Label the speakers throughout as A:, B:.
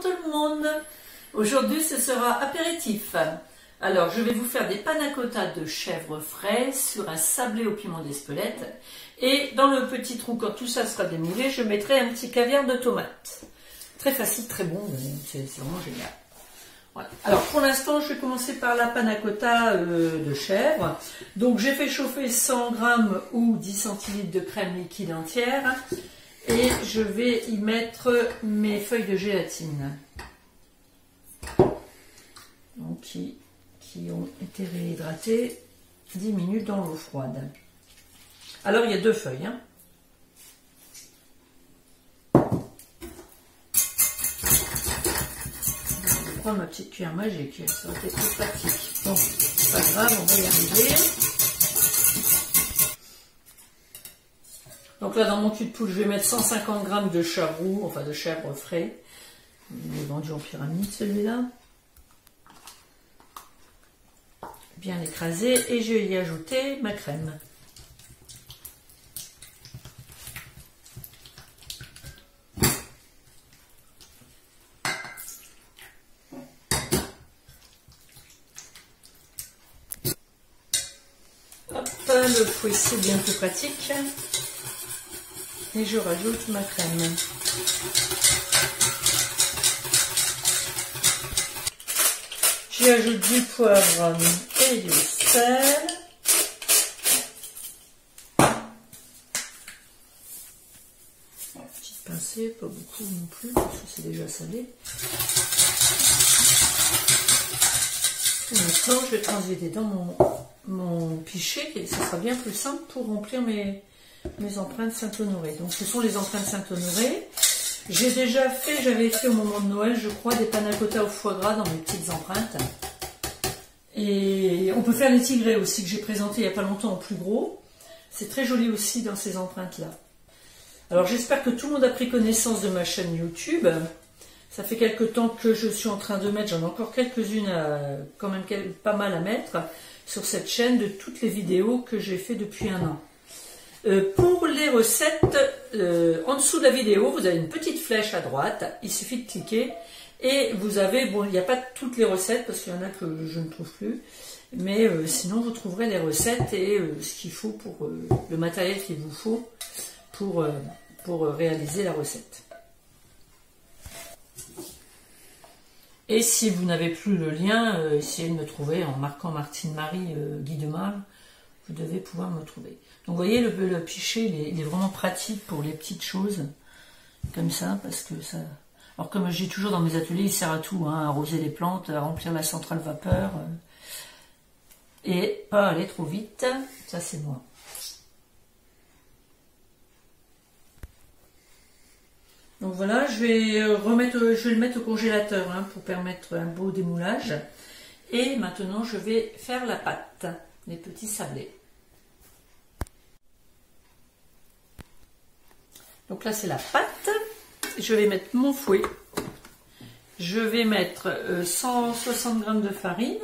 A: Bonjour tout le monde. Aujourd'hui ce sera apéritif. Alors je vais vous faire des panna cotta de chèvre frais sur un sablé au piment d'Espelette. Et dans le petit trou, quand tout ça sera démoulé, je mettrai un petit caviar de tomate. Très facile, très bon, c'est vraiment génial. Voilà. Alors pour l'instant je vais commencer par la panna cotta de chèvre. Donc j'ai fait chauffer 100 g ou 10 centilitres de crème liquide entière. Et je vais y mettre mes feuilles de gélatine. Donc qui ont été réhydratées 10 minutes dans l'eau froide. Alors il y a deux feuilles. Hein. Je vais prendre ma petite cuillère magique, ça aurait été plus pratique. Bon, c'est pas grave, on va y arriver. Donc là, dans mon cul de poule, je vais mettre 150 g de charroux, enfin de chèvre frais. Il est vendu en pyramide celui-là. Bien écrasé et je vais y ajouter ma crème. Hop, le fouet c'est bien plus pratique. Et je rajoute ma crème. J'y ajoute du poivre et du sel. Petite pincée, pas beaucoup non plus, parce que c'est déjà salé. Et maintenant, je vais transvider dans mon pichet, et ce sera bien plus simple pour remplir mes empreintes Saint-Honoré. Donc ce sont les empreintes Saint-Honoré. J'ai déjà fait, j'avais fait au moment de Noël, je crois, des panna cotta au foie gras dans mes petites empreintes. Et on peut faire les tigrés aussi, que j'ai présenté il n'y a pas longtemps en plus gros. C'est très joli aussi dans ces empreintes-là. Alors j'espère que tout le monde a pris connaissance de ma chaîne YouTube. Ça fait quelques temps que je suis en train de mettre, j'en ai encore quelques-unes, quand même pas mal à mettre, sur cette chaîne de toutes les vidéos que j'ai fait depuis un an. Pour les recettes, en dessous de la vidéo, vous avez une petite flèche à droite, il suffit de cliquer et vous avez, bon, il n'y a pas toutes les recettes parce qu'il y en a que je ne trouve plus, mais sinon vous trouverez les recettes et ce qu'il faut pour le matériel qu'il vous faut pour réaliser la recette. Et si vous n'avez plus le lien, essayez de me trouver en marquant Martine Marie Guy de Marle, vous devez pouvoir me trouver. Donc vous voyez, le pichet, il est vraiment pratique pour les petites choses, comme ça, parce que ça... Alors comme je dis toujours dans mes ateliers, il sert à tout, hein, à arroser les plantes, à remplir la centrale vapeur, et pas aller trop vite, ça c'est moi. Donc voilà, je vais le mettre au congélateur hein, pour permettre un beau démoulage. Et maintenant, je vais faire la pâte, les petits sablés. Donc là, c'est la pâte. Je vais mettre mon fouet. Je vais mettre 160 g de farine.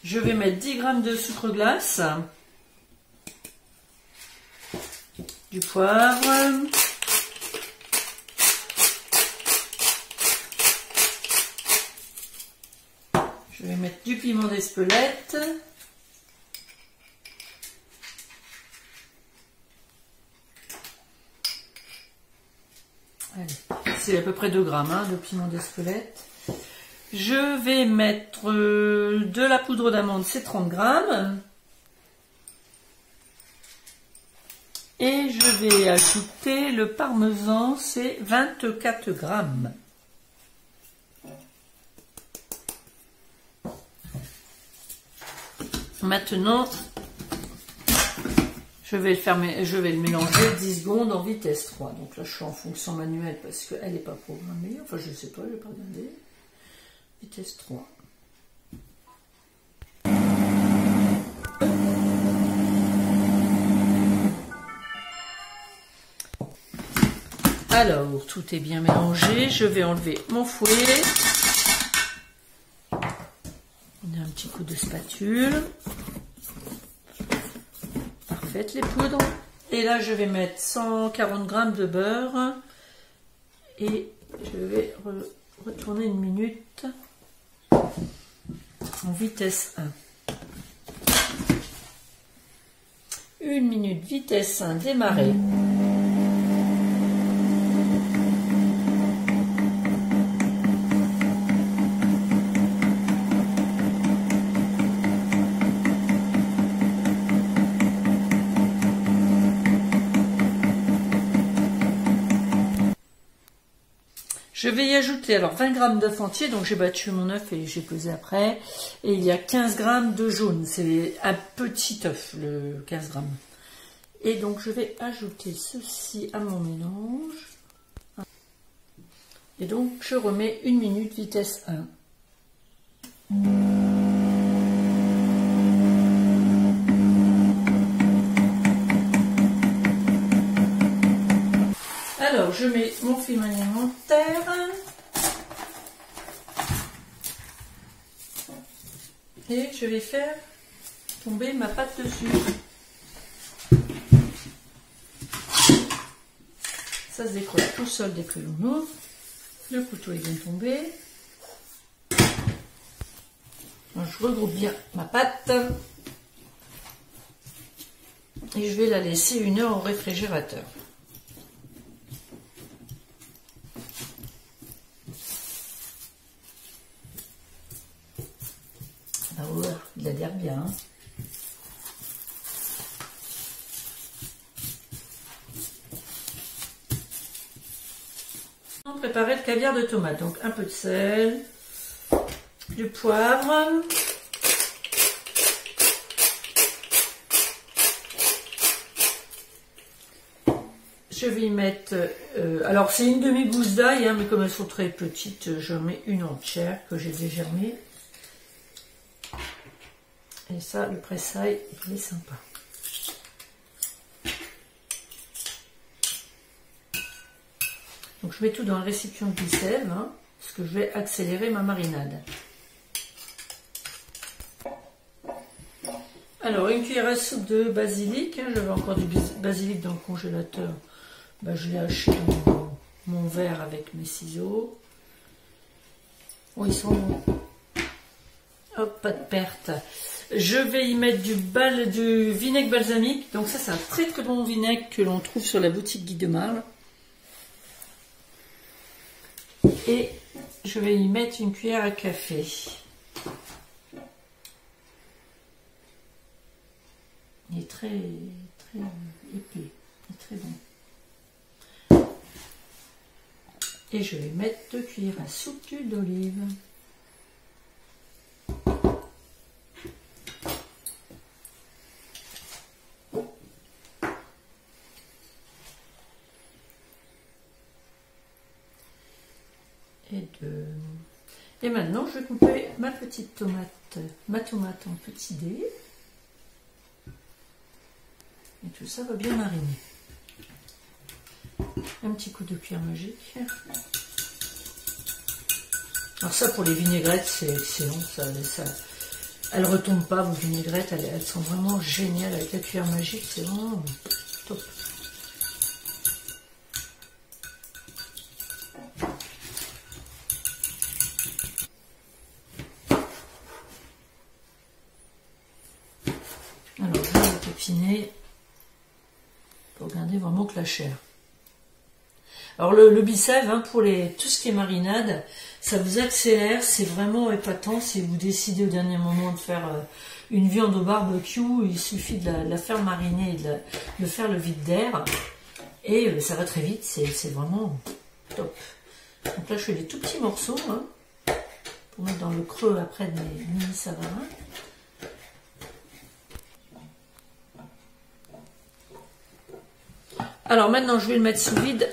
A: Je vais mettre 10 g de sucre glace. Du poivre. Je vais mettre du piment d'Espelette. C'est à peu près 2 grammes hein, de piment d'Espelette. Je vais mettre de la poudre d'amande, c'est 30 g. Et je vais ajouter le parmesan, c'est 24 g. Maintenant, je vais le mélanger 10 secondes en vitesse 3. Donc là, je suis en fonction manuelle parce qu'elle n'est pas programmée. Enfin, je ne sais pas, je ne vais pas regarder. Vitesse 3. Alors, tout est bien mélangé. Je vais enlever mon fouet. On a un petit coup de spatule. Parfaites les poudres. Et là, je vais mettre 140 g de beurre. Et je vais retourner 1 minute en vitesse 1. 1 minute, vitesse 1, démarrer. Je vais y ajouter alors 20 g d'œuf entier, donc j'ai battu mon œuf et j'ai pesé après. Et il y a 15 g de jaune, c'est un petit œuf, le 15 g. Et donc je vais ajouter ceci à mon mélange. Et donc je remets 1 minute vitesse 1. Alors, je mets mon film alimentaire et je vais faire tomber ma pâte dessus. Ça se décroche tout seul dès que l'on ouvre. Le couteau est bien tombé. Alors, je regroupe bien ma pâte et je vais la laisser 1 heure au réfrigérateur. Il adhère bien. On va préparer le caviar de tomate. Donc un peu de sel, du poivre, je vais y mettre, alors c'est une demi-gousse d'ail, hein, mais comme elles sont très petites, je mets une entière que j'ai dégermée. Et ça, le pressail, il est sympa. Donc je mets tout dans le récipient de sève, hein, parce que je vais accélérer ma marinade. Alors, une cuillère à soupe de basilic. Hein, j'avais encore du basilic dans le congélateur. Ben, je l'ai haché dans mon verre avec mes ciseaux. Oh, ils sont bons. Hop, pas de perte. Je vais y mettre du vinaigre balsamique. Donc ça, c'est un très très bon vinaigre que l'on trouve sur la boutique Guy de Marle. Et je vais y mettre une cuillère à café. Il est très épais, il est très bon. Et je vais mettre 2 cuillères à soupe d'huile d'olive. Et maintenant, je vais couper ma petite tomate, en petits dés. Et tout ça va bien mariner. Un petit coup de cuillère magique. Alors ça, pour les vinaigrettes, c'est excellent. Elles ne retombent pas, vos vinaigrettes. Elles sont vraiment géniales avec la cuillère magique. C'est vraiment top. Alors, je vais pépiner pour garder vraiment que la chair. Alors, le Bicève, hein, pour tout ce qui est marinade, ça vous accélère, c'est vraiment épatant. Si vous décidez au dernier moment de faire une viande au barbecue, il suffit de la faire mariner et de faire le vide d'air. Et ça va très vite, c'est vraiment top. Donc là, je fais des tout petits morceaux, hein, pour mettre dans le creux après de mes mini savarins. Alors maintenant, je vais le mettre sous vide.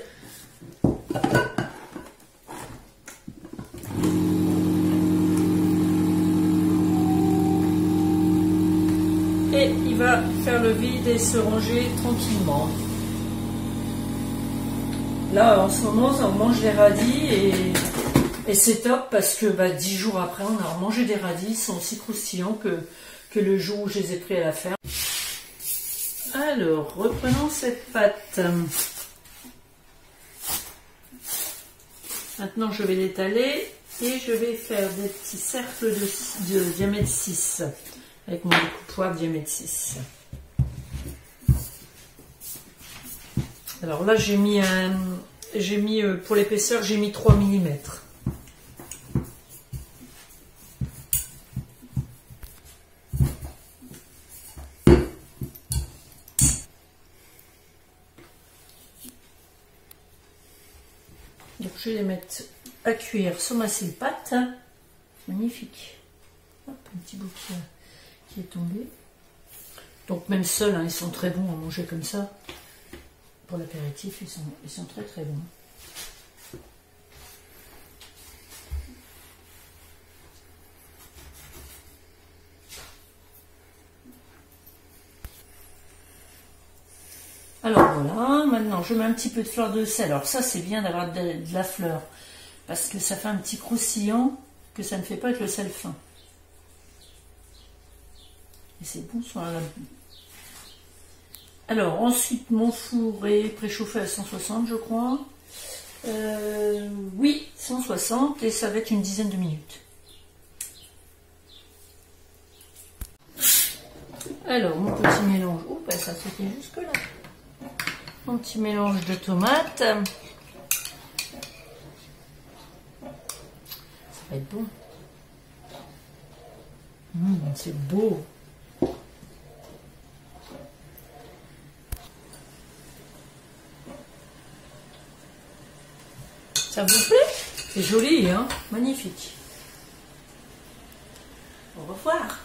A: Et il va faire le vide et se ranger tranquillement. Là, en ce moment, on mange des radis et c'est top parce que 10 jours après, on a mangé des radis. Ils sont aussi croustillants que le jour où je les ai pris à la ferme. Alors, reprenons cette pâte. Maintenant, je vais l'étaler et je vais faire des petits cercles de diamètre 6 avec mon découpoir diamètre 6. Alors là, j'ai mis pour l'épaisseur, j'ai mis 3 mm. Donc je vais les mettre à cuire sur ma scie pâte. Magnifique. Hop, un petit bout qui est tombé. Donc même seuls, hein, ils sont très bons à manger comme ça. Pour l'apéritif, ils sont très très bons. Alors voilà, maintenant je mets un petit peu de fleur de sel. Alors ça c'est bien d'avoir de la fleur, parce que ça fait un petit croustillant que ça ne fait pas avec le sel fin. Et c'est bon sur la... Alors ensuite mon four est préchauffé à 160 je crois. Oui, 160 et ça va être une dizaine de minutes. Alors mon petit mélange, oh ben ça c'était jusque là. Mon petit mélange de tomates. Ça va être bon. C'est beau. Ça vous plaît? C'est joli, hein? Magnifique. Au revoir.